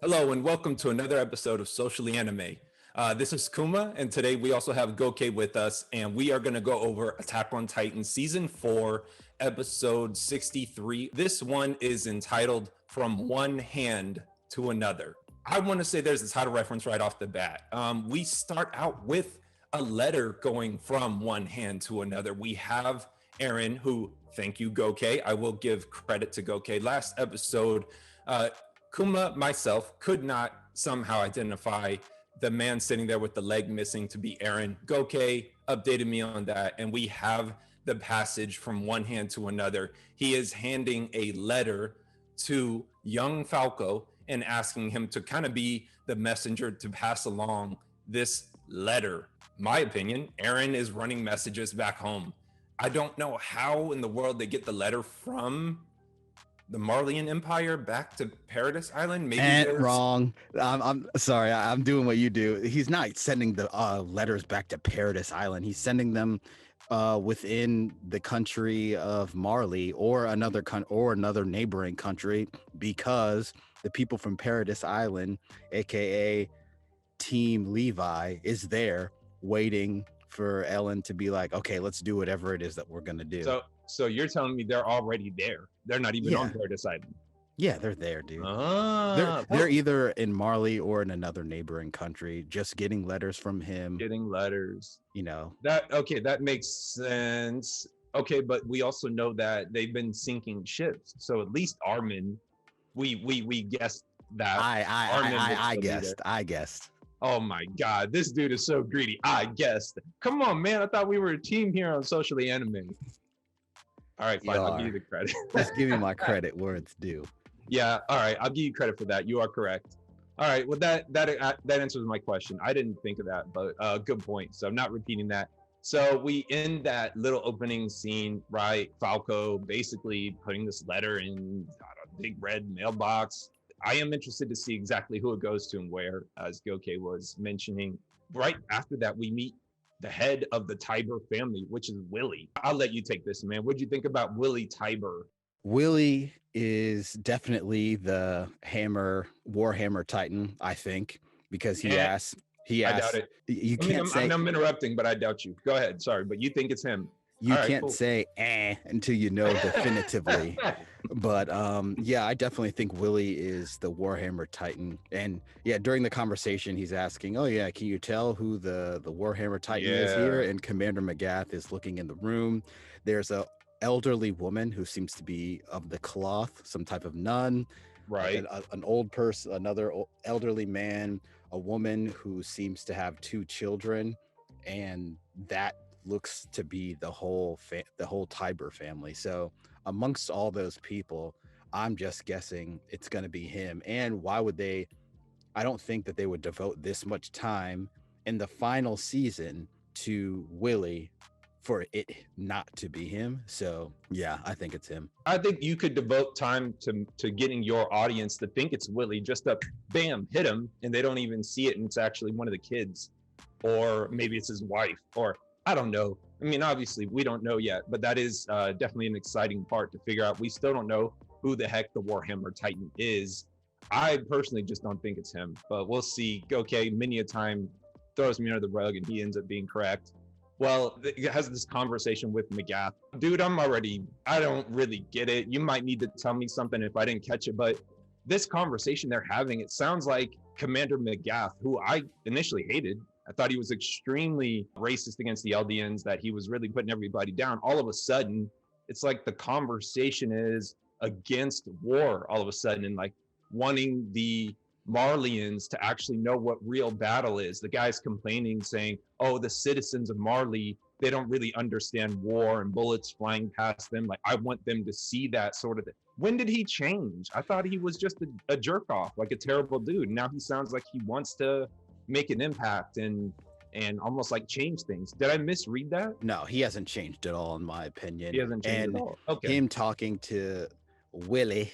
Hello and welcome to another episode of Socially Anime. This is Kuma, and today we also have Goke with us, and we are going to go over Attack on Titan Season 4, Episode 63. This one is entitled From One Hand to Another. I want to say there's a title reference right off the bat. We start out with a letter going from one hand to another. We have Eren, who, thank you, Goke. I will give credit to Goke. Last episode, Kuma, myself, could not somehow identify the man sitting there with the leg missing to be Eren. Goke updated me on that, and we have the passage from one hand to another. He is handing a letter to young Falco and asking him to kind of be the messenger to pass along this letter. My opinion, Eren is running messages back home. I don't know how in the world they get the letter from the Marleyan Empire back to Paradise Island. Maybe wrong. I'm sorry. I'm doing what you do. He's not sending the letters back to Paradise Island. He's sending them within the country of Marley or another neighboring country, because the people from Paradise Island, aka Team Levi, is there waiting for Ellen to be like, okay, let's do whatever it is that we're gonna do. So you're telling me they're already there? They're not even on Paradise Island. Yeah, they're there, dude. They're either in Marley or in another neighboring country, just getting letters from him. Getting letters. You know. That makes sense. Okay, but we also know that they've been sinking ships. So at least Armin, we guessed that. I guessed. Oh my God, this dude is so greedy. I guessed. Come on, man. I thought we were a team here on Socially Anime. All right, fine. I'll give you the credit. Just give me my credit where it's due. Yeah. All right. I'll give you credit for that. You are correct. All right. Well, that answers my question. I didn't think of that, but good point. So I'm not repeating that. So we end that little opening scene, right? Falco basically putting this letter in a big red mailbox. I am interested to see exactly who it goes to and where, as Goke was mentioning. Right after that, we meet the head of the Tiber family, which is Willie. I'll let you take this, man. What'd you think about Willie Tiber? Willie is definitely the Warhammer Titan, I think, because he asked. I doubt it. You can't say. I'm interrupting, but I doubt you. Go ahead. Sorry, but you think it's him. You can't say until you know definitively. But yeah, I definitely think Willie is the Warhammer Titan. And yeah, during the conversation, he's asking, oh yeah, can you tell who the Warhammer Titan is here? And Commander McGath is looking in the room. There's a elderly woman who seems to be of the cloth, some type of nun. Right. An old person, another elderly man, a woman who seems to have 2 children, and that looks to be the whole Tiber family. So amongst all those people, I'm just guessing it's going to be him. And why would they? I don't think that they would devote this much time in the final season to Willie for it not to be him. So yeah, I think it's him. I think you could devote time to getting your audience to think it's Willie, just to bam, hit him, and they don't even see it, and it's actually one of the kids, or maybe it's his wife, or I don't know. I mean, obviously, we don't know yet, but that is definitely an exciting part to figure out. We still don't know who the heck the Warhammer Titan is. I personally just don't think it's him, but we'll see. Okay, many a time throws me under the rug, and he ends up being correct. Well, it has this conversation with McGath. Dude, I don't really get it. You might need to tell me something if I didn't catch it, but this conversation they're having, it sounds like Commander McGath, who I initially hated. I thought he was extremely racist against the LDNs, that he was really putting everybody down. All of a sudden, it's like the conversation is against war all of a sudden, and like wanting the Marleyans to actually know what real battle is. The guy's complaining, saying, oh, the citizens of Marley, they don't really understand war and bullets flying past them. Like, I want them to see that sort of thing. When did he change? I thought he was just a jerk off, like a terrible dude. Now he sounds like he wants to make an impact and almost like change things. Did I misread that? No, he hasn't changed at all, in my opinion. He hasn't changed at all. Okay. Him talking to Willie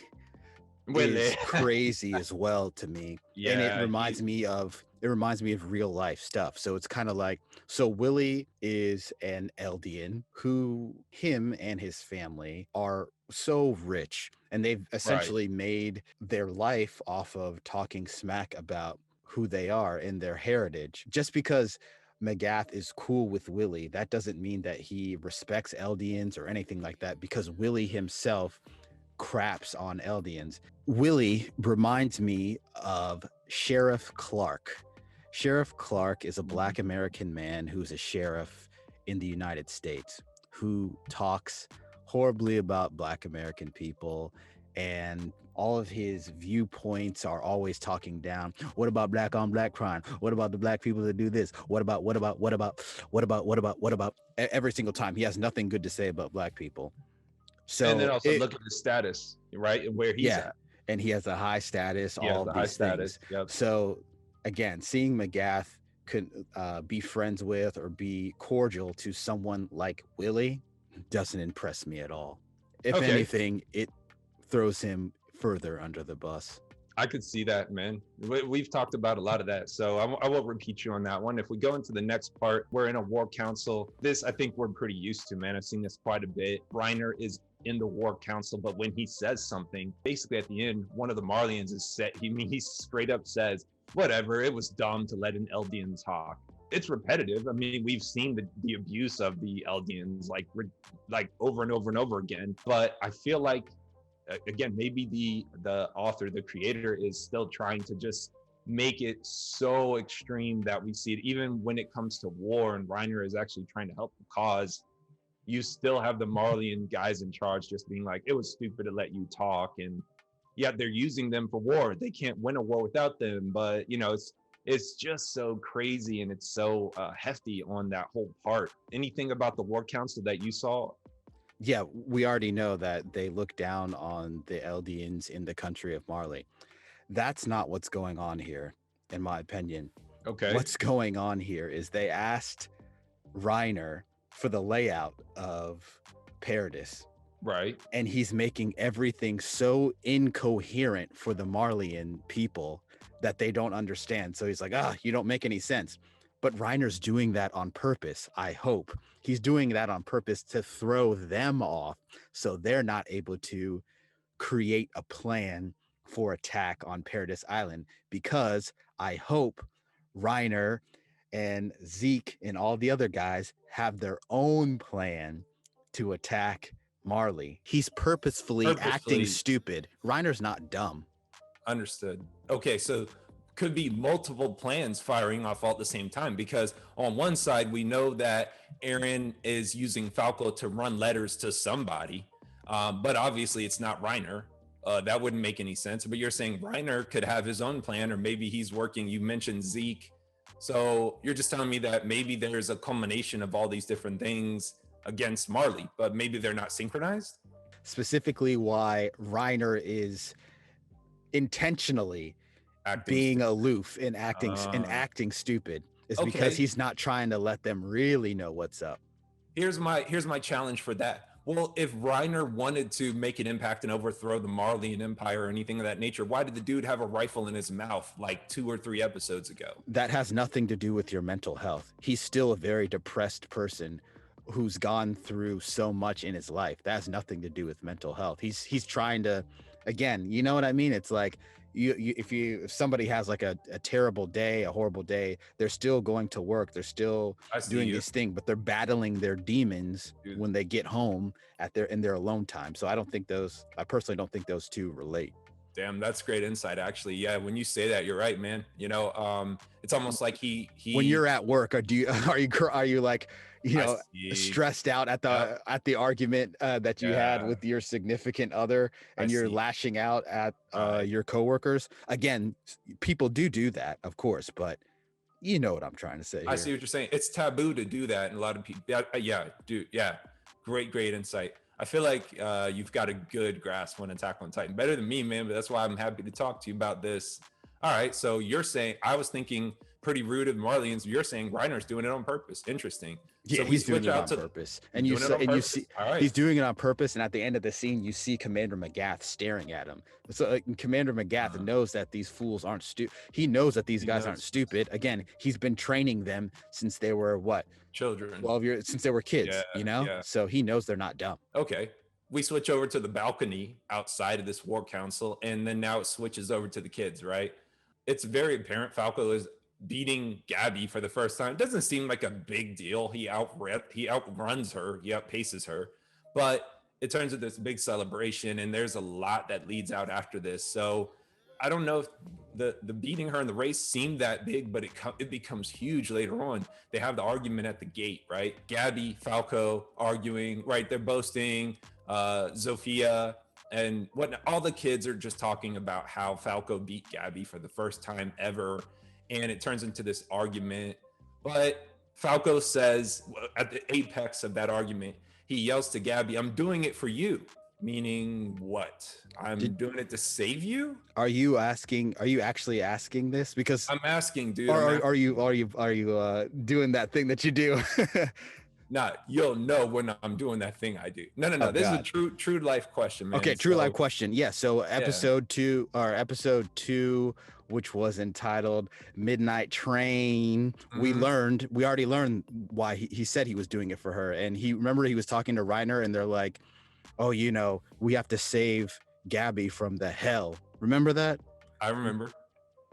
is crazy as well to me. Yeah, and it reminds me of real life stuff. So it's kind of like, so Willie is an LDN who him and his family are so rich And they've essentially made their life off of talking smack about who they are and their heritage. Just because McGath is cool with Willie, that doesn't mean that he respects Eldians or anything like that, because Willie himself craps on Eldians. Willie reminds me of Sheriff Clark. Sheriff Clark is a Black American man who's a sheriff in the United States who talks horribly about Black American people, and all of his viewpoints are always talking down. What about black on black crime? What about the Black people that do this? What about every single time he has nothing good to say about Black people. So and then also look at his status, right? Where he's at. And he has a high status, all of these things. Yep. So again, seeing McGath could be friends with or be cordial to someone like Willie doesn't impress me at all. If anything, it throws him further under the bus. I could see that, man. We've talked about a lot of that, so I won't repeat you on that one. If we go into the next part, we're in a war council. This, I think we're pretty used to, man. I've seen this quite a bit. Reiner is in the war council, but when he says something, basically at the end, one of the Marlians is set. He straight up says, whatever, it was dumb to let an Eldian talk. It's repetitive. I mean, we've seen the abuse of the Eldians like over and over and over again, but I feel like, again, maybe the author, the creator, is still trying to just make it so extreme that we see it even when it comes to war, and Reiner is actually trying to help the cause. You still have the Marlian guys in charge just being like, it was stupid to let you talk, and yeah, they're using them for war. They can't win a war without them, but it's just so crazy, and it's so hefty on that whole part. Anything about the war council that you saw? Yeah, we already know that they look down on the Eldians in the country of Marley. That's not what's going on here, in my opinion. Okay. What's going on here is they asked Reiner for the layout of Paradis. Right. And he's making everything so incoherent for the Marleyan people that they don't understand. So he's like, you don't make any sense. But Reiner's doing that on purpose, I hope. He's doing that on purpose to throw them off so they're not able to create a plan for attack on Paradis Island, because I hope Reiner and Zeke and all the other guys have their own plan to attack Marley. He's purposefully acting stupid. Reiner's not dumb. Understood. Okay, so could be multiple plans firing off all at the same time, because on one side we know that Aaron is using Falco to run letters to somebody, but obviously it's not Reiner. That wouldn't make any sense. But you're saying Reiner could have his own plan, or maybe he's working. You mentioned Zeke, so you're just telling me that maybe there's a culmination of all these different things against Marley, but maybe they're not synchronized. Specifically, why Reiner is intentionally being aloof and acting stupid is because he's not trying to let them really know what's up. Here's my challenge for that. Well, if Reiner wanted to make an impact and overthrow the Marleyan Empire or anything of that nature, why did the dude have a rifle in his mouth like 2 or 3 episodes ago? That has nothing to do with your mental health. He's still a very depressed person who's gone through so much in his life. That has nothing to do with mental health. He's trying to, again, you know what I mean? It's like, if somebody has like a terrible day, a horrible day, they're still going to work, they're still doing this thing, but they're battling their demons when they get home in their alone time. So I personally don't think those two relate. Damn, that's great insight, actually. Yeah, when you say that, you're right, man. It's almost like he when you're at work, are you like, stressed out at the argument that you had with your significant other, and you're lashing out at your coworkers? Again, people do that, of course, but you know what I'm trying to say. I see what you're saying. It's taboo to do that, and a lot of people, great insight. I feel like you've got a good grasp on Attack on Titan, better than me, man. But that's why I'm happy to talk to you about this. All right, so you're saying, I was thinking pretty rude of Marlians. You're saying Reiner's doing it on purpose. Interesting. Yeah, so he's doing it on purpose. And you see, right. He's doing it on purpose. And at the end of the scene, you see Commander McGath staring at him. So Commander McGath knows that these fools aren't stupid. He knows that these guys aren't stupid. Again, he's been training them since they were children, 12 years, since they were kids. So he knows they're not dumb. Okay. we switch over to the balcony outside of this war council, and then now it switches over to the kids, right? It's very apparent Falco is beating Gabby for the first time. It doesn't seem like a big deal. He outruns her, he outpaces her, but it turns into this big celebration, and there's a lot that leads out after this. So I don't know if the beating her in the race seemed that big, but it becomes huge later on. They have the argument at the gate, right? Gabby, Falco arguing, right? They're boasting, Zofia and whatnot. All the kids are just talking about how Falco beat Gabby for the first time ever. And it turns into this argument. But Falco says, at the apex of that argument, he yells to Gabby, "I'm doing it for you." Meaning what? I'm doing it to save you? Are you actually asking this? Because I'm asking, dude. Or are you doing that thing that you do? Nah, you'll know when I'm doing that thing I do. No. Oh, this God. is a true life question, man. Okay, true life question. Yeah. So episode 2, which was entitled Midnight Train, we already learned why he said he was doing it for her. And he was talking to Reiner, and they're like, "Oh, we have to save Gabby from the hell." Remember that? I remember.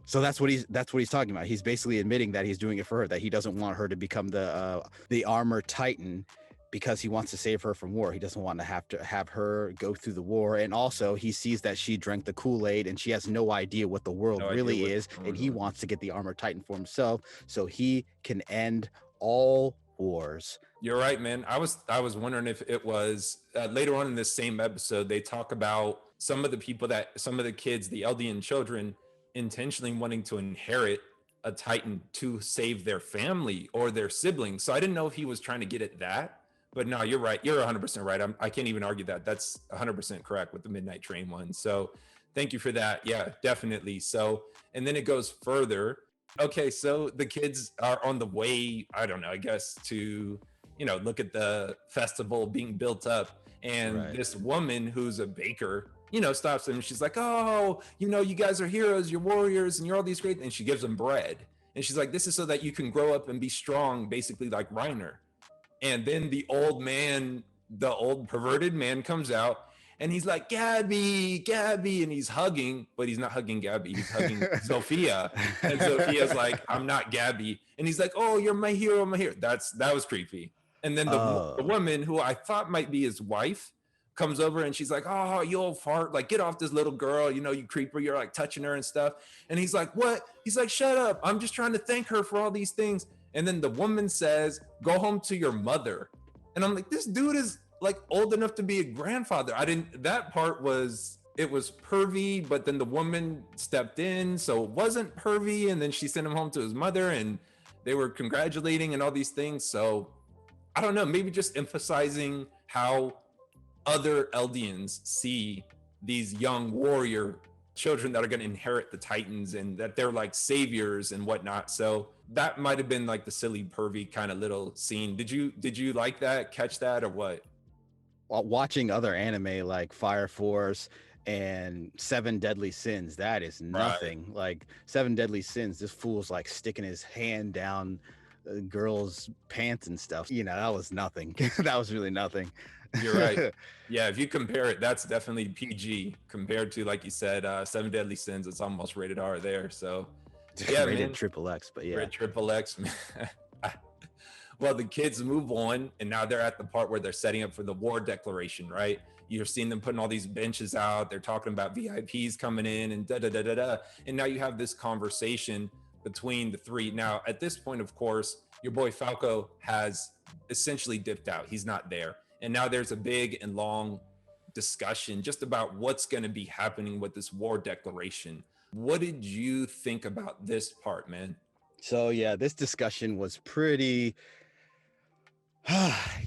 So that's what he's talking about. He's basically admitting that he's doing it for her, that he doesn't want her to become the armor titan because he wants to save her from war. He doesn't want to have her go through the war. And also he sees that she drank the Kool-Aid and she has no idea what the world really is. And he wants to get the armor titan for himself so he can end all wars. You're right, man. I was wondering if it was later on in this same episode, they talk about some of the kids, the LDN children, intentionally wanting to inherit a titan to save their family or their siblings. So I didn't know if he was trying to get at that, but no, you're right. You're 100% right. I can't even argue that. That's 100% correct with the Midnight Train one. So thank you for that. Yeah, definitely. So, and then it goes further. Okay, so the kids are on the way, I don't know, I guess to, look at the festival being built up. And this woman who's a baker, stops them. She's like, "Oh, you guys are heroes, you're warriors, and you're all these great." And she gives them bread. And she's like, "This is so that you can grow up and be strong, basically like Reiner." And then the old perverted man comes out, and he's like, "Gabby, Gabby," and he's hugging, but he's not hugging Gabby, he's hugging Zofia. And Zofia's like, "I'm not Gabby." And he's like, "Oh, you're my hero, my hero." That was creepy. And then the woman who I thought might be his wife comes over, and she's like, "Oh, you old fart, like get off this little girl, you creeper, you're like touching her and stuff." And he's like, "What?" He's like, "Shut up, I'm just trying to thank her for all these things." And then the woman says, "Go home to your mother." And I'm like, this dude is like old enough to be a grandfather. That part was pervy, but then the woman stepped in, so it wasn't pervy. And then she sent him home to his mother, and they were congratulating and all these things. So I don't know, maybe just emphasizing how other Eldians see these young warrior children that are going to inherit the Titans, and that they're like saviors and whatnot. So that might have been like the silly pervy kind of little scene. Did you like that, catch that, or what? Watching other anime like Fire Force and Seven Deadly Sins, that is nothing. Right. Like Seven Deadly Sins, this fool's like sticking his hand down a girl's pants and stuff. That was nothing. That was really nothing. You're right. Yeah, if you compare it, that's definitely PG compared to, like you said, Seven Deadly Sins. It's almost rated R there. So yeah, rated XXX, but yeah, rated XXX. Well, the kids move on, and now they're at the part where they're setting up for the war declaration, right? You're seeing them putting all these benches out. They're talking about VIPs coming in and da-da-da-da-da. And now you have this conversation between the three. Now, at this point, of course, your boy Falco has essentially dipped out. He's not there. And now there's a big and long discussion just about what's going to be happening with this war declaration. What did you think about this part, man? So, yeah, this discussion was pretty...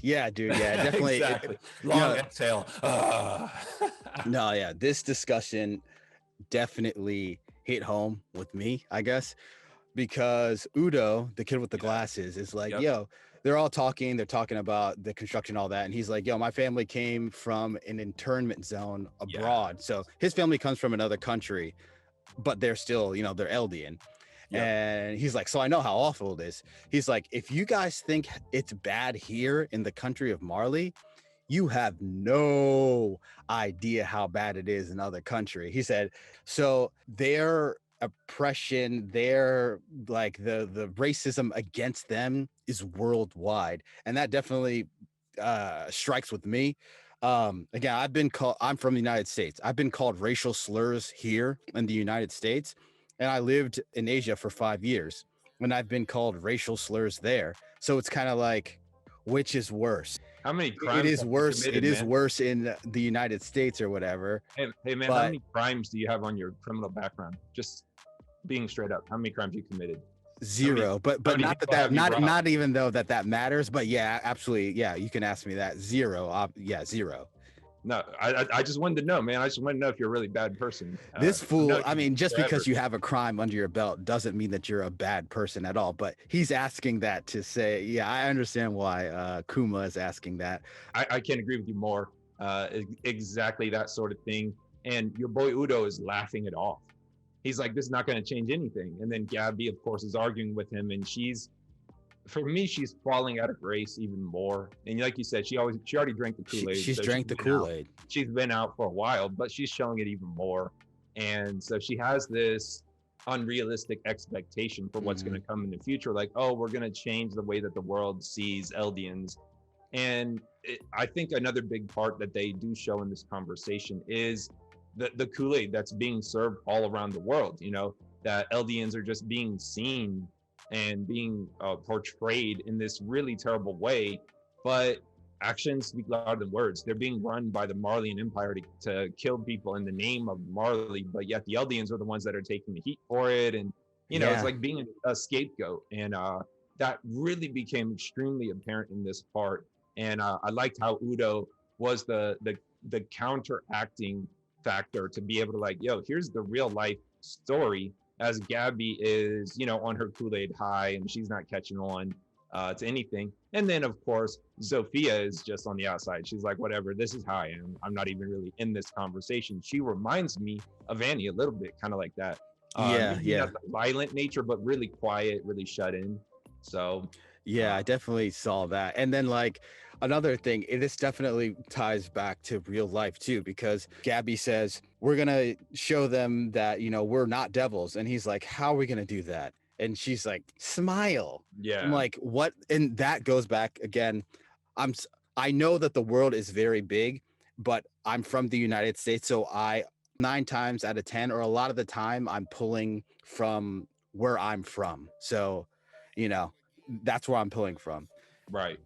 yeah, dude. Yeah, definitely. Exactly. Long exhale. No, yeah. This discussion definitely hit home with me, I guess, because Udo, the kid with the glasses, is like, yo, they're all talking. They're talking about the construction, all that. And he's like, yo, my family came from an internment zone abroad. So his family comes from another country, but they're still, they're Eldian. Yep. And he's like, so I know how awful it is. He's like, if you guys think it's bad here in the country of Marley, you have no idea how bad it is in other country. He said, so their oppression, their like the racism against them is worldwide. And that definitely strikes with me. Again, I'm from the United States. I've been called racial slurs here in the United States, and I lived in Asia for 5 years, and I've been called racial slurs there. So it's kind of like, which is worse? How many crimes It is have you worse. committed, It is man? worse in the United States or whatever. Hey man, how But many crimes do you have on your criminal background? Just being straight up, how many crimes you committed? zero. But how many not people that have you robbed? not even though that matters. But yeah, absolutely. Yeah, you can ask me that. Zero. Yeah, zero. No, I just wanted to know, man. I just wanted to know if you're a really bad person. This fool, no, I mean, just forever. because you have a crime under your belt doesn't mean that you're a bad person at all. But he's asking that to say, yeah, I understand why Kuma is asking that. I can't agree with you more. Exactly that sort of thing. And your boy Udo is laughing it off. He's like, this is not going to change anything. And then Gabby, of course, is arguing with him, and for me, she's falling out of grace even more. And like you said, she already drank the Kool-Aid. She's so drank the Kool-Aid. She's been out for a while, but she's showing it even more. And so she has this unrealistic expectation for what's going to come in the future. Like, oh, we're going to change the way that the world sees Eldians. And I think another big part that they do show in this conversation is the Kool-Aid that's being served all around the world, that Eldians are just being seen and being portrayed in this really terrible way, but actions speak louder than words. They're being run by the Marleyan Empire to kill people in the name of Marley, but yet the Eldians are the ones that are taking the heat for it. And, it's like being a scapegoat. And that really became extremely apparent in this part. And I liked how Udo was the counteracting factor to be able to like, yo, here's the real life story, as Gabby is, on her Kool-Aid high and she's not catching on to anything. And then, of course, Zofia is just on the outside. She's like, whatever, this is how I am. I'm not even really in this conversation. She reminds me of Annie a little bit, kind of like that. Yeah. Violent nature, but really quiet, really shut in. So yeah, I definitely saw that. And then like another thing, this definitely ties back to real life too, because Gabby says, we're going to show them that, we're not devils. And he's like, how are we going to do that? And she's like, smile. Yeah. I'm like, what? And that goes back again. I know that the world is very big, but I'm from the United States. So 9 times out of 10, or a lot of the time, I'm pulling from where I'm from. So, that's where I'm pulling from. Right.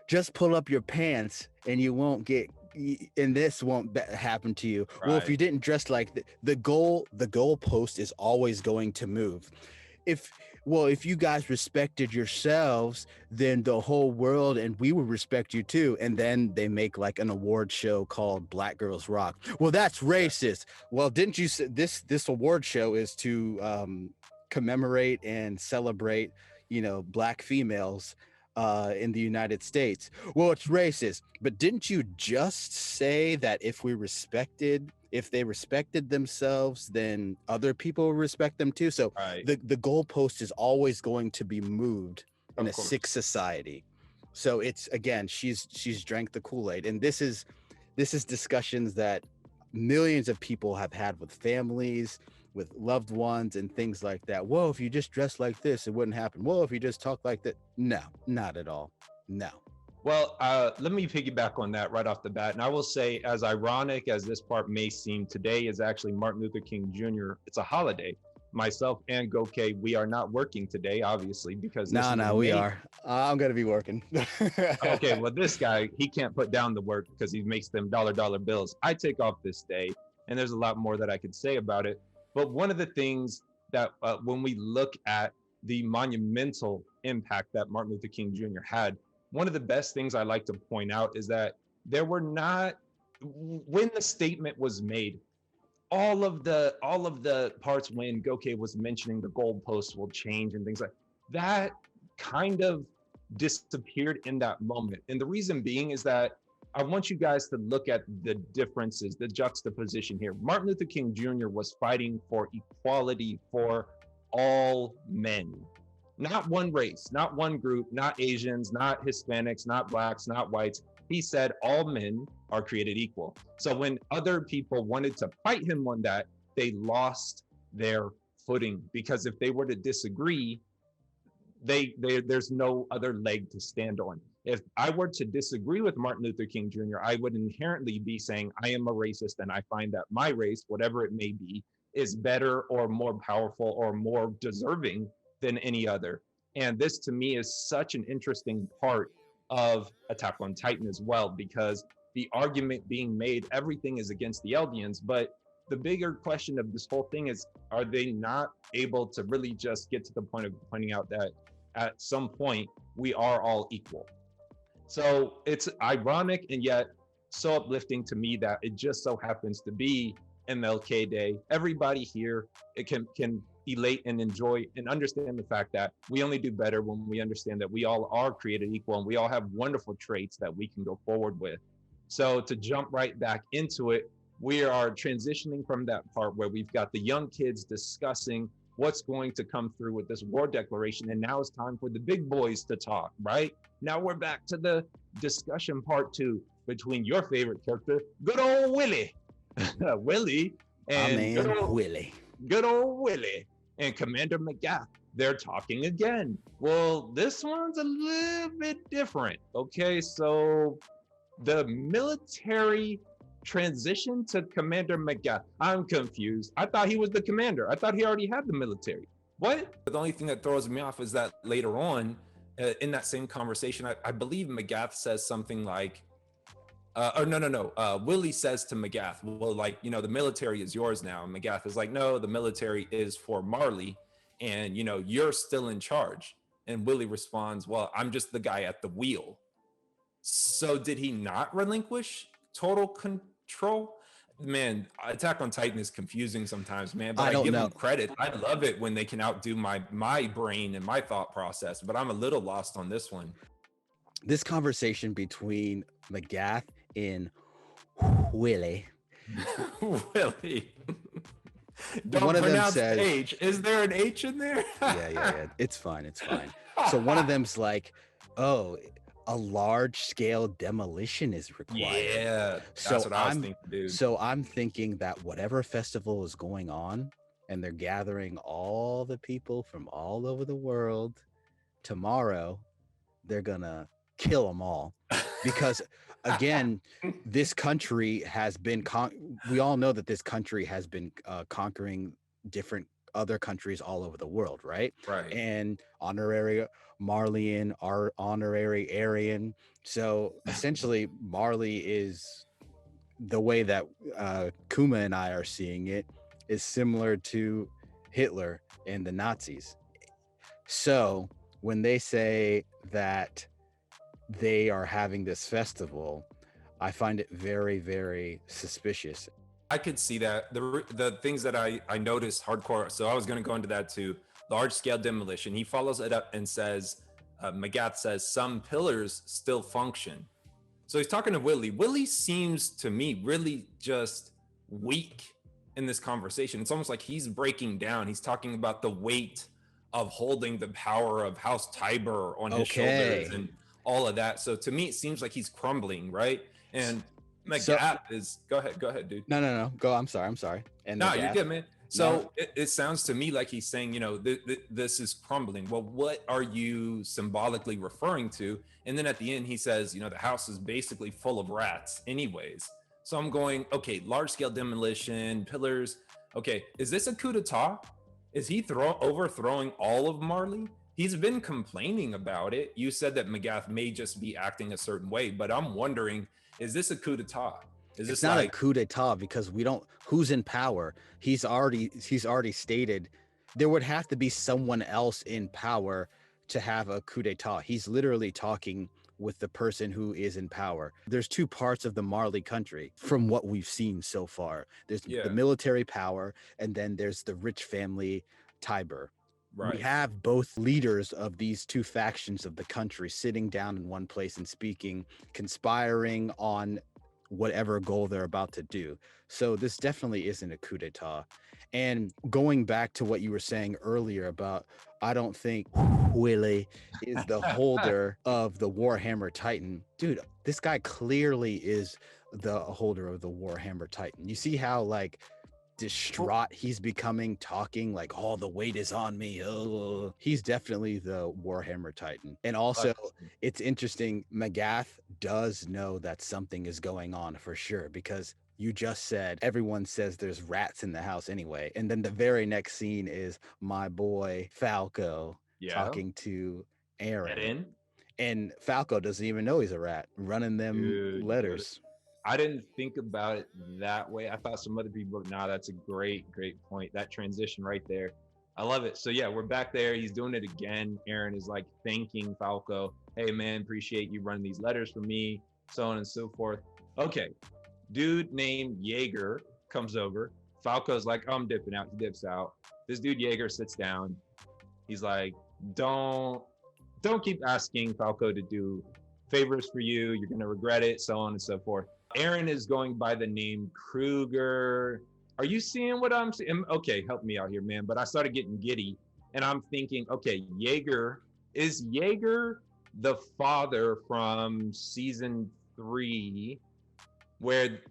Just pull up your pants and you won't get, and this won't happen to you. Right. Well, if you didn't dress like the goal post is always going to move. If you guys respected yourselves, then the whole world and we would respect you too. And then they make like an award show called Black Girls Rock. Well, that's racist. Well, didn't you say this award show is to commemorate and celebrate Black females in the United States? Well, it's racist. But didn't you just say that if they respected themselves, then other people respect them too? So right. the goalpost is always going to be moved in a sick society. So it's, again, she's drank the Kool-Aid. And this is discussions that millions of people have had with families, with loved ones and things like that. Well, if you just dress like this, it wouldn't happen. Well, if you just talk like that. No, not at all. No. Well, let me piggyback on that right off the bat. And I will say, as ironic as this part may seem, today is actually Martin Luther King Jr. It's a holiday. Myself and Goke, we are not working today, obviously, because we are. I'm going to be working. Okay, well, this guy, he can't put down the work because he makes them dollar bills. I take off this day, and there's a lot more that I could say about it. But one of the things that when we look at the monumental impact that Martin Luther King Jr. had, one of the best things I like to point out is that there were not, when the statement was made, all of the parts when Goke was mentioning the goalposts will change and things like that kind of disappeared in that moment. And the reason being is that I want you guys to look at the differences, the juxtaposition here. Martin Luther King Jr. was fighting for equality for all men, not one race, not one group, not Asians, not Hispanics, not Blacks, not whites, He said all men are created equal. So when other people wanted to fight him on that, they lost their footing, because if they were to disagree, there's no other leg to stand on. If I were to disagree with Martin Luther King Jr., I would inherently be saying I am a racist and I find that my race, whatever it may be, is better or more powerful or more deserving than any other. And this to me is such an interesting part of Attack on Titan as well, because the argument being made, everything is against the Eldians, but the bigger question of this whole thing is, are they not able to really just get to the point of pointing out that at some point we are all equal? So it's ironic and yet so uplifting to me that it just so happens to be MLK Day. Everybody here it can elate and enjoy and understand the fact that we only do better when we understand that we all are created equal and we all have wonderful traits that we can go forward with. So to jump right back into it, we are transitioning from that part where we've got the young kids discussing what's going to come through with this war declaration. And now it's time for the big boys to talk, right? Now we're back to the discussion part 2 between your favorite character, good old Willie. Willie and good old Willie and Commander McGath. They're talking again. Well, this one's a little bit different. Okay, so the military transition to Commander McGath. I'm confused. I thought he was the commander. I thought he already had the military. What? The only thing that throws me off is that later on in that same conversation, I believe McGath says something like, Willie says to McGath, well, like, you know, the military is yours now. And McGath is like, no, the military is for Marley. And, you know, you're still in charge. And Willie responds, well, I'm just the guy at the wheel. So did he not relinquish total control? Man, Attack on Titan is confusing sometimes, man, but I give them credit. I love it when they can outdo my brain and my thought process, but I'm a little lost on this one. This conversation between McGath and Willie. Willie. Don't one pronounce of them says, H. Is there an H in there? yeah. It's fine. So one of them's like, oh, a large scale demolition is required. Yeah, that's what I was thinking, dude. So I'm thinking that whatever festival is going on and they're gathering all the people from all over the world, tomorrow they're gonna kill them all. Because again, this country has been we all know that this country has been conquering different other countries all over the world, right? And honorary Marleyan, our honorary Aryan. So essentially Marley is, the way that Kuma and I are seeing it, is similar to Hitler and the Nazis. So when they say that they are having this festival, I find it very, very suspicious. I could see that. The things that I noticed hardcore, so I was going to go into that too. Large scale demolition. He follows it up and says, McGath says, some pillars still function. So he's talking to Willie. Willie seems to me really just weak in this conversation. It's almost like he's breaking down. He's talking about the weight of holding the power of House Tiber on his shoulders and all of that. So to me, it seems like he's crumbling, right? And McGath is go ahead, dude. No. Go. I'm sorry. And no, you're good, man. So it sounds to me like he's saying, you know, this is crumbling. Well, what are you symbolically referring to? And then at the end, he says, you know, the house is basically full of rats anyways. So I'm going, okay, large scale demolition, pillars. Okay, is this a coup d'etat? Is he overthrowing all of Marley? He's been complaining about it. You said that McGath may just be acting a certain way, but I'm wondering, is this a coup d'etat? It's not a coup d'etat because we don't. Who's in power? He's already stated there would have to be someone else in power to have a coup d'etat. He's literally talking with the person who is in power. There's two parts of the Marley country from what we've seen so far. There's the military power, and then there's the rich family Tiber. Right. We have both leaders of these two factions of the country sitting down in one place and speaking, conspiring on whatever goal they're about to do. So this definitely isn't a coup d'etat. And going back to what you were saying earlier about, I don't think Willie is the holder of the Warhammer Titan. Dude, this guy clearly is the holder of the Warhammer Titan. You see how like distraught he's becoming, talking like all the weight is on me. Oh, he's definitely the Warhammer Titan. And also it's interesting, McGath does know that something is going on for sure, because you just said everyone says there's rats in the house anyway, and then the very next scene is my boy Falco talking to Aaron, and Falco doesn't even know he's a rat, running them letters. I didn't think about it that way. I thought some other people, that's a great point. That transition right there. I love it. So yeah, we're back there. He's doing it again. Aaron is like thanking Falco. Hey man, appreciate you running these letters for me, so on and so forth. Okay. Dude named Jaeger comes over. Falco's like, oh, I'm dipping out. He dips out. This dude Jaeger sits down. He's like, don't keep asking Falco to do favors for you. You're going to regret it, so on and so forth. Aaron is going by the name Krueger. Are you seeing what I'm seeing? Okay, help me out here, man. But I started getting giddy, and I'm thinking, okay, is Jaeger the father from season 3, where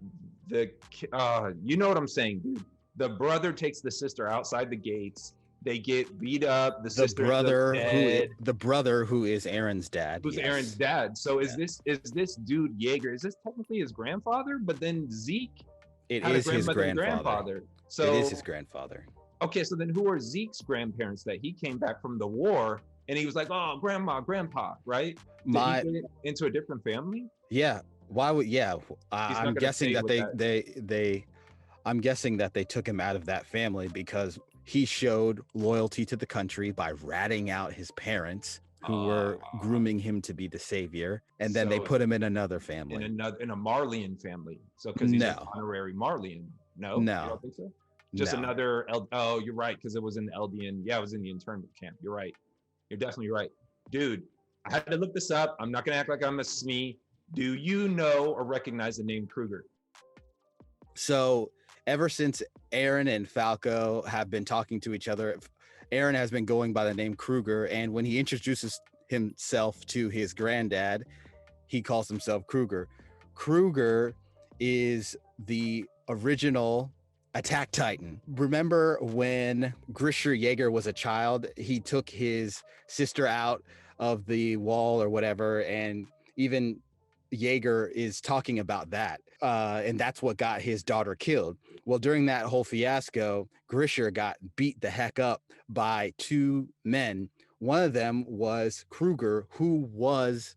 you know what I'm saying, dude? The brother takes the sister outside the gates. They get beat up. The brother who is Aaron's dad. Who's Aaron's dad? So is this dude Jaeger? Is this technically his grandfather? But then Zeke, it is his grandfather. So it is his grandfather. Okay, so then who are Zeke's grandparents that he came back from the war and he was like, oh, grandma, grandpa, right? Did he get into a different family? Yeah. Why would? Yeah, I'm guessing that I'm guessing that they took him out of that family because he showed loyalty to the country by ratting out his parents who were grooming him to be the savior, and then they put him in another family, in a Marleyan family. So because he's an honorary Marleyan. No, you don't think so? Just another. Oh, you're right, because it was in the LDN. Yeah, it was in the internment camp. You're right. You're definitely right, dude. I had to look this up. I'm not gonna act like I'm a SME. Do you know or recognize the name Krueger? So ever since Aaron and Falco have been talking to each other, Aaron has been going by the name Krueger, and when he introduces himself to his granddad, he calls himself Krueger. Krueger is the original Attack Titan. Remember when Grisher Jaeger was a child, he took his sister out of the wall or whatever, and even Jaeger is talking about that, and that's what got his daughter killed. Well, during that whole fiasco, Grisher got beat the heck up by 2 men. One of them was Krueger, who was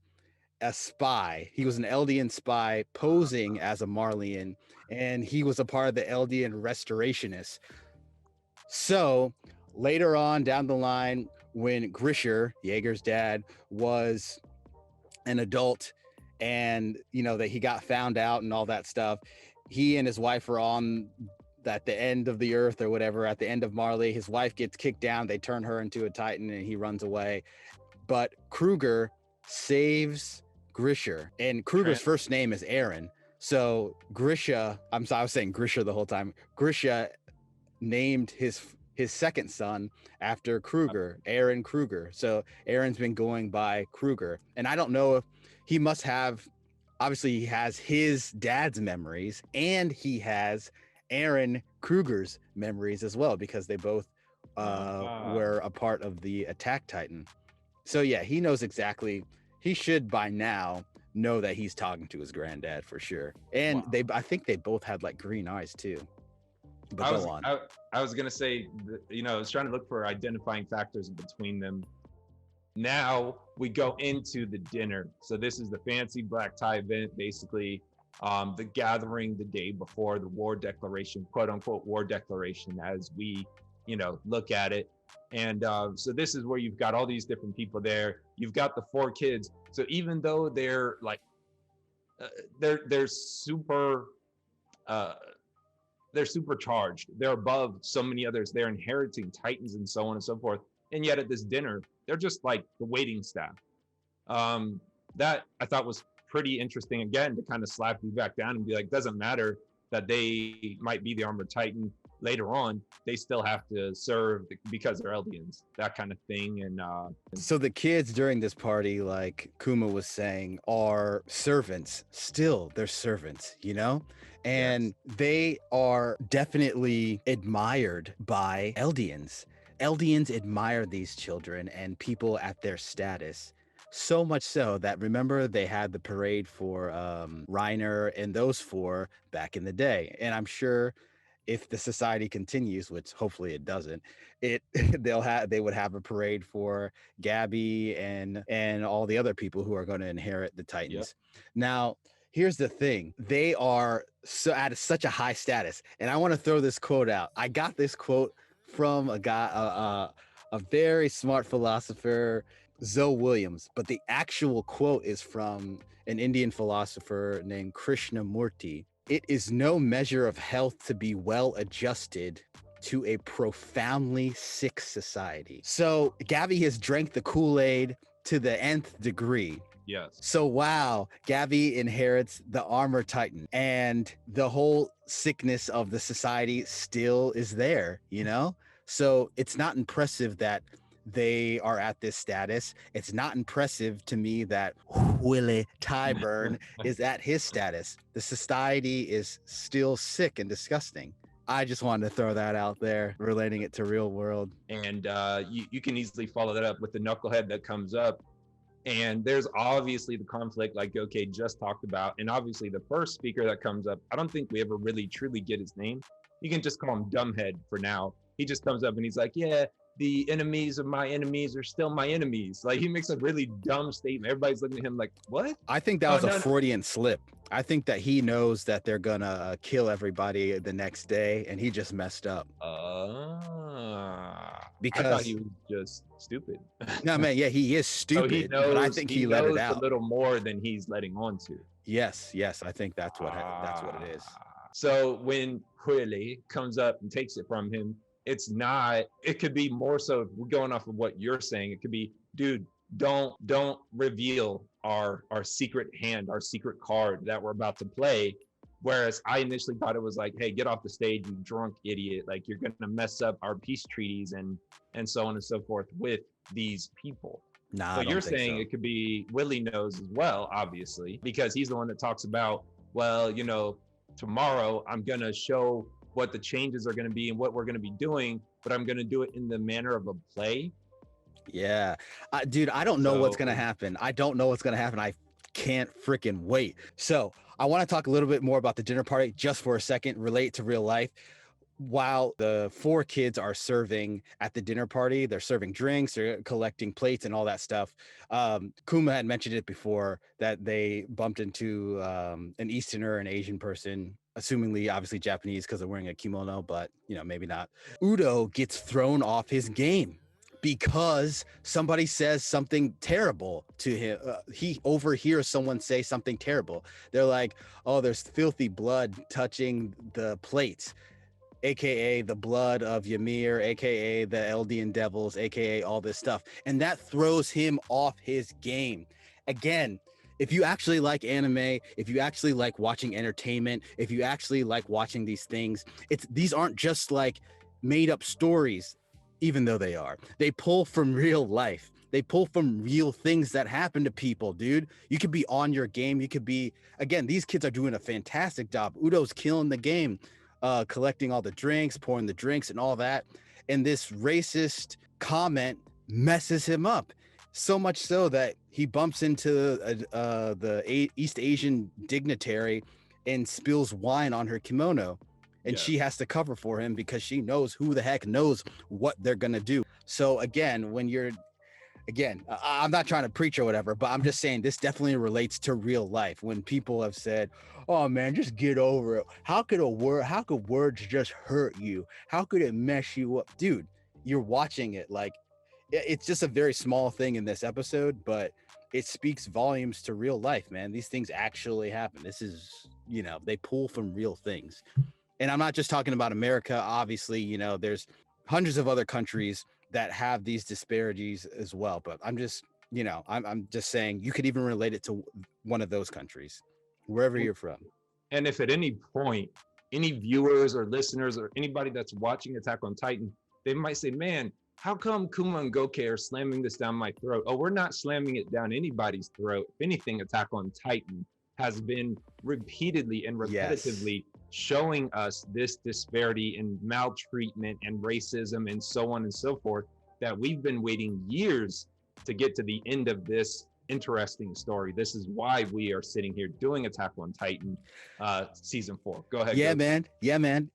a spy. He was an LDN spy posing as a Marleyan, and he was a part of the LDN restorationists. So later on down the line, when Grisher, Jaeger's dad, was an adult, and that he got found out and all that stuff, he and his wife are on at the end of the earth or whatever, at the end of Marley. His wife gets kicked down, they turn her into a Titan, and he runs away. But Krueger saves Grisher, and Krueger's first name is Aaron. So Grisha, I was saying Grisher the whole time. Grisha named his second son after Krueger, Aaron Krueger. So Aaron's been going by Krueger, and I don't know if he must have, obviously he has his dad's memories and he has Aaron Krueger's memories as well, because they both were a part of the Attack Titan. So yeah, he knows exactly, he should by now know that he's talking to his granddad for sure. And I think they both had like green eyes too. But go on. I was gonna say, I was trying to look for identifying factors between them. Now we go into the dinner. So this is the fancy black tie event, basically the gathering the day before the war declaration, quote unquote war declaration, as we, look at it. And so this is where you've got all these different people there. You've got the 4 kids. So even though they're like, they're supercharged, they're above so many others, they're inheriting Titans and so on and so forth. And yet at this dinner, they're just like the waiting staff. That I thought was pretty interesting, again, to kind of slap you back down and be like, doesn't matter that they might be the armored Titan. later on they still have to serve because they're LDNs, that kind of thing. And so the kids during this party, like Kuma was saying, are servants. Still, they're servants, you know? And they are definitely admired by LDNs. LDNs admire these children and people at their status. So much so that, remember, they had the parade for Reiner and those four back in the day. And I'm sure if the society continues, which hopefully it doesn't, they would have a parade for Gabby and all the other people who are going to inherit the Titans. Now, here's the thing: they are so at such a high status, and I want to throw this quote out. I got this quote from a guy, a very smart philosopher, Zoe Williams, but the actual quote is from an Indian philosopher named Krishnamurti. It is no measure of health to be well adjusted to a profoundly sick society. So Gabby has drank the Kool-Aid to the nth degree. Yes. So wow, Gabby inherits the armor Titan, and the whole sickness of the society still is there, you know? So it's not impressive that they are at this status. It's not impressive to me that Willie Tyburn is at his status. The society is still sick and disgusting. I just wanted to throw that out there, relating it to real world. And you can easily follow that up with the knucklehead that comes up. And there's obviously the conflict like Goke just talked about. And obviously the first speaker that comes up, I don't think we ever really truly get his name. You can just call him Dumbhead for now. He just comes up and he's like, yeah, the enemies of my enemies are still my enemies. Like, he makes a really dumb statement. Everybody's looking at him like, what? I think that was a Freudian slip. I think that he knows that they're gonna kill everybody the next day, and he just messed up. Because I thought he was just stupid. No, man, yeah, he is stupid. So he knows, but I think he let it out a little more than he's letting on to. Yes, I think that's what it is. So when Huele comes up and takes it from him, it could be more so, we're going off of what you're saying. It could be, dude, don't reveal our secret hand, our secret card that we're about to play. Whereas I initially thought it was like, hey, get off the stage, you drunk idiot. Like, you're going to mess up our peace treaties and so on and so forth with these people. Nah, but you're saying it could be Willie knows as well, obviously, because he's the one that talks about, well, you know, tomorrow I'm going to show what the changes are going to be and what we're going to be doing, but I'm going to do it in the manner of a play. Yeah. Dude, I don't know what's going to happen. I don't know what's going to happen. I can't freaking wait. So I want to talk a little bit more about the dinner party just for a second, relate to real life. While the four kids are serving at the dinner party, they're serving drinks, they're collecting plates and all that stuff. Kuma had mentioned it before that they bumped into an Easterner, an Asian person, assumingly obviously Japanese because they're wearing a kimono, but you know, maybe not. Udo gets thrown off his game because somebody says something terrible to him. He overhears someone say something terrible. They're like, oh, there's filthy blood touching the plates, aka the blood of Ymir, aka the Eldian devils, aka all this stuff. And that throws him off his game. Again, if you actually like anime, if you actually like watching entertainment, if you actually like watching these things, these aren't just like made up stories, even though they are. They pull from real life. They pull from real things that happen to people, dude. You could be on your game. You could be, again, these kids are doing a fantastic job. Udo's killing the game, collecting all the drinks, pouring the drinks and all that. And this racist comment messes him up. So much so that he bumps into the East Asian dignitary and spills wine on her kimono. And she has to cover for him because she knows who the heck knows what they're going to do. So again, I'm not trying to preach or whatever, but I'm just saying this definitely relates to real life. When people have said, oh man, just get over it. How could words just hurt you? How could it mess you up? Dude, you're watching it. Like, it's just a very small thing in this episode, but it speaks volumes to real life, man. These things actually happen. This is, you know, they pull from real things. And I'm not just talking about America. Obviously, you know, there's hundreds of other countries that have these disparities as well. But I'm just, you know, I'm just saying you could even relate it to one of those countries, wherever you're from. And if at any point any viewers or listeners or anybody that's watching Attack on Titan, they might say, man, how come Kuma and Goke are slamming this down my throat? Oh, we're not slamming it down anybody's throat. If anything, Attack on Titan has been repeatedly and repetitively showing us this disparity in maltreatment and racism and so on and so forth, that we've been waiting years to get to the end of this interesting story. This is why we are sitting here doing Attack on Titan season 4. Go ahead. Yeah, man.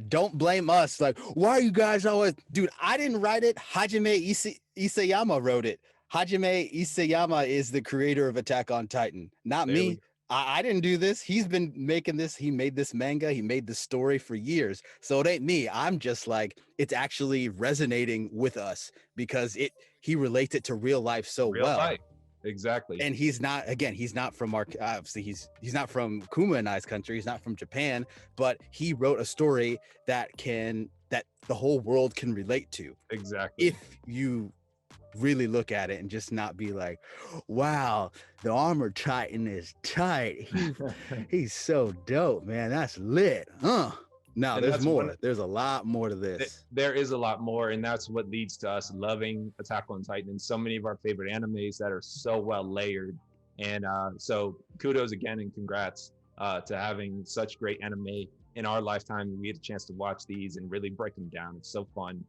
Don't blame us. Like, why are you guys always, dude? I didn't write it. Hajime Isayama wrote it. Hajime Isayama is the creator of Attack on Titan, not me. I didn't do this. He's been making this. He made this manga. He made this story for years. So it ain't me. I'm just like, it's actually resonating with us because he relates it to real life so well. Life. Exactly. And he's not from our, obviously he's not from Kuma and I's country. He's not from Japan, but he wrote a story that the whole world can relate to. Exactly. If you really look at it and just not be like, wow, the Armored Titan is tight. He's so dope, man. That's lit. No, there's more. There's a lot more to this. There is a lot more, and that's what leads to us loving Attack on Titan and so many of our favorite animes that are so well layered. And so kudos again and congrats to having such great anime in our lifetime. We had a chance to watch these and really break them down. It's so fun.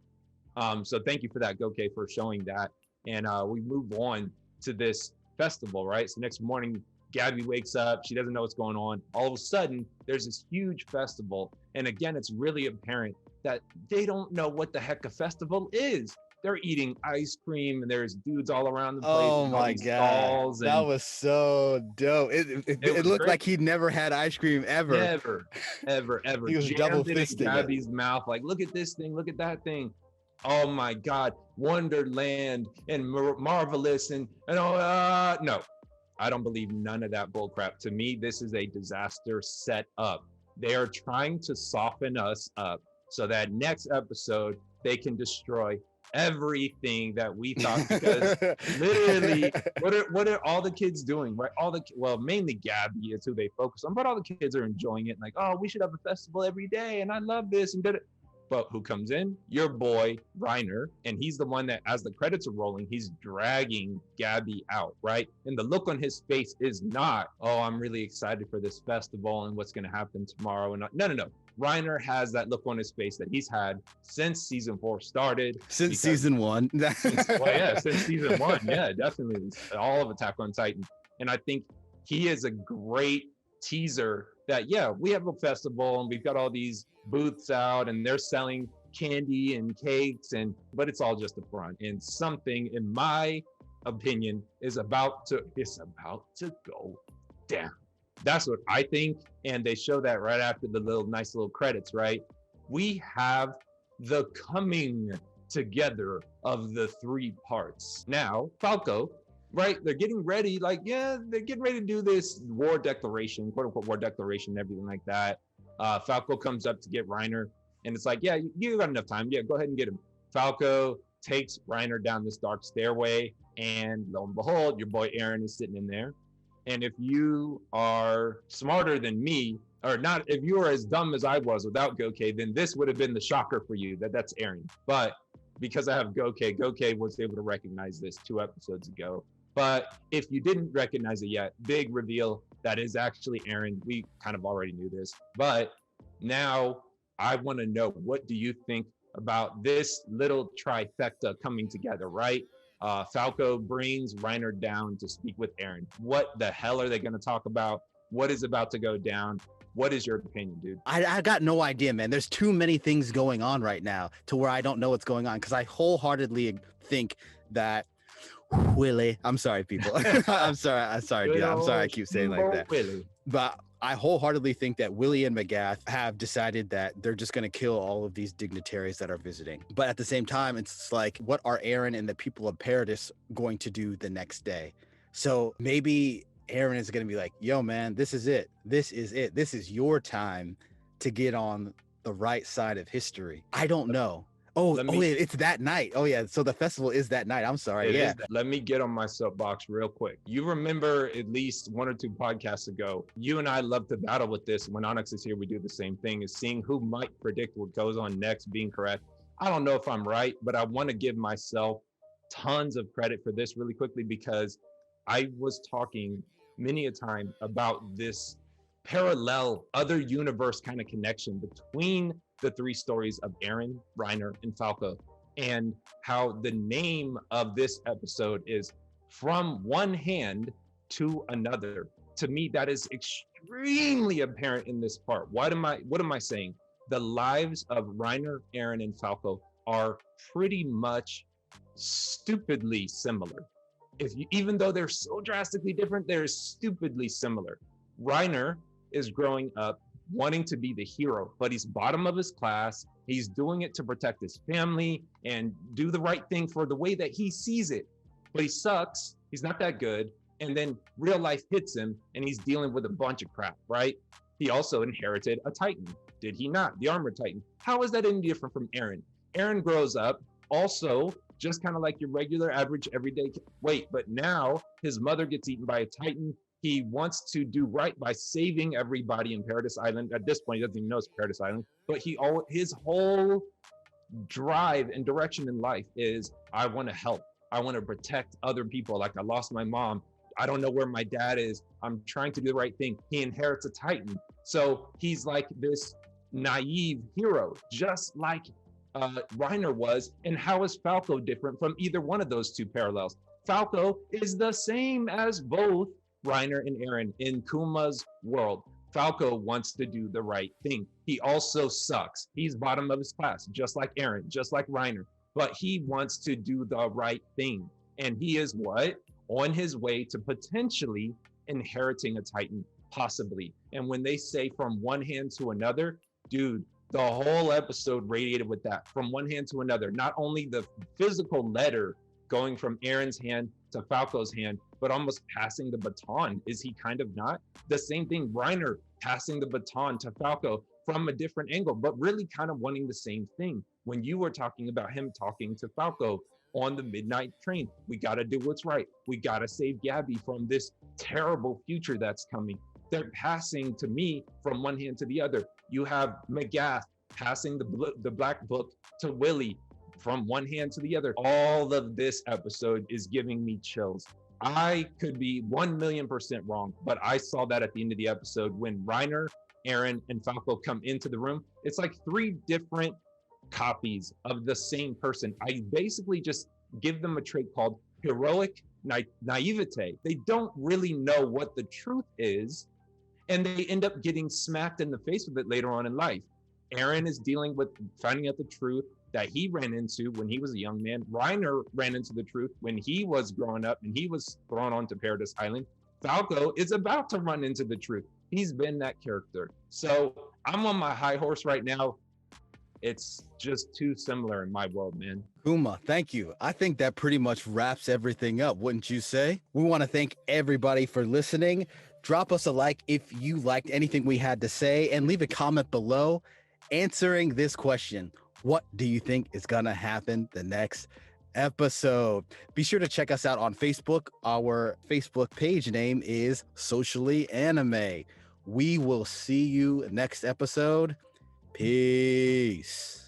So thank you for that, Goke, for showing that. And we move on to this festival, right? So next morning, Gabby wakes up. She doesn't know what's going on. All of a sudden, there's this huge festival. And again, it's really apparent that they don't know what the heck a festival is. They're eating ice cream and there's dudes all around the place. Oh my God. That was so dope. It looked like he'd never had ice cream ever. Ever. He was double fisting Gabby's mouth, like, look at this thing, look at that thing. Oh my God. Wonderland and Marvelous and no. I don't believe none of that bullcrap. To me, this is a disaster set up. They are trying to soften us up so that next episode they can destroy everything that we thought. Because literally, what are all the kids doing? Right? Mainly Gabby is who they focus on, but all the kids are enjoying it. Like, oh, we should have a festival every day, and I love this and did it. But who comes in? Your boy, Reiner. And he's the one that, as the credits are rolling, he's dragging Gabby out, right? And the look on his face is not, oh, I'm really excited for this festival and what's going to happen tomorrow. And no. Reiner has that look on his face that he's had since season 4 started. Since season 1. Since season 1. Yeah, definitely. All of Attack on Titan. And I think he is a great teaser that, yeah, we have a festival and we've got all these booths out and they're selling candy and cakes, but it's all just a front, and something, in my opinion, is about to go down. That's what I think. And they show that right after the nice little credits, right? We have the coming together of the 3 parts. Now, Falco, right? They're getting ready, they're getting ready to do this war declaration, quote unquote war declaration, and everything like that. Falco comes up to get Reiner, and it's like, yeah, you got enough time. Yeah, go ahead and get him. Falco takes Reiner down this dark stairway, and lo and behold, your boy Eren is sitting in there. And if you are smarter than me, or not, if you are as dumb as I was without Goke, then this would have been the shocker for you, that's Eren. But because I have Goke was able to recognize this 2 episodes ago. But if you didn't recognize it yet, big reveal, that is actually Eren. We kind of already knew this, but now I want to know, what do you think about this little trifecta coming together, right? Falco brings Reiner down to speak with Eren. What the hell are they going to talk about? What is about to go down? What is your opinion, dude? I got no idea, man. There's too many things going on right now to where I don't know what's going on, because I wholeheartedly think that Willie, I'm sorry, people. I'm sorry, dude. I'm sorry I keep saying like that. Willie. But I wholeheartedly think that Willie and McGath have decided that they're just going to kill all of these dignitaries that are visiting. But at the same time, it's like, what are Eren and the people of Paradis going to do the next day? So maybe Eren is going to be like, yo, man, this is it. This is your time to get on the right side of history. I don't know. Oh, Let oh, me- yeah, it's that night. Oh yeah, so the festival is that night. I'm sorry. It Yeah. is that. Let me get on my soapbox real quick. You remember at least 1 or 2 podcasts ago, you and I love to battle with this. When Onyx is here, we do the same thing, is seeing who might predict what goes on next, being correct. I don't know if I'm right, but I want to give myself tons of credit for this really quickly, because I was talking many a time about this parallel other universe kind of connection between the 3 stories of Eren, Reiner, and Falco, and how the name of this episode is From One Hand to Another. To me, that is extremely apparent in this part. What am I saying? The lives of Reiner, Eren, and Falco are pretty much stupidly similar. Even though they're so drastically different, they're stupidly similar. Reiner is growing up wanting to be the hero, but he's bottom of his class. He's doing it to protect his family and do the right thing for the way that he sees it. But he sucks. He's not that good. And then real life hits him and he's dealing with a bunch of crap, right? He also inherited a Titan, did he not? The armored Titan. How is that any different from Eren? Eren grows up also just kind of like your regular average everyday wait, but now his mother gets eaten by a Titan. He wants to do right by saving everybody in Paradise Island. At this point, he doesn't even know it's Paradise Island, but his whole drive and direction in life is, I want to help. I want to protect other people. Like, I lost my mom. I don't know where my dad is. I'm trying to do the right thing. He inherits a Titan. So he's like this naive hero, just like Reiner was. And how is Falco different from either one of those 2 parallels? Falco is the same as both Reiner and Eren in Kuma's world. Falco wants to do the right thing. He also sucks. He's bottom of his class, just like Eren, just like Reiner, but he wants to do the right thing. And he is what? On his way to potentially inheriting a Titan, possibly. And when they say from one hand to another, dude, the whole episode radiated with that. From one hand to another. Not only the physical letter going from Eren's hand to Falco's hand, but almost passing the baton. Is he kind of not? The same thing, Reiner passing the baton to Falco from a different angle, but really kind of wanting the same thing. When you were talking about him talking to Falco on the midnight train, we got to do what's right. We got to save Gabby from this terrible future that's coming. They're passing, to me, from one hand to the other. You have McGath passing the black book to Willie from one hand to the other. All of this episode is giving me chills. I could be 1,000,000% wrong, but I saw that at the end of the episode when Reiner, Eren, and Falco come into the room. It's like 3 different copies of the same person. I basically just give them a trait called heroic naivete. They don't really know what the truth is, and they end up getting smacked in the face with it later on in life. Eren is dealing with finding out the truth that he ran into when he was a young man. Reiner ran into the truth when he was growing up and he was thrown onto Paradise Island. Falco is about to run into the truth. He's been that character. So I'm on my high horse right now. It's just too similar in my world, man. Kuma, thank you. I think that pretty much wraps everything up, wouldn't you say? We want to thank everybody for listening. Drop us a like if you liked anything we had to say, and leave a comment below answering this question. What do you think is going to happen the next episode? Be sure to check us out on Facebook. Our Facebook page name is Socially Anime. We will see you next episode. Peace.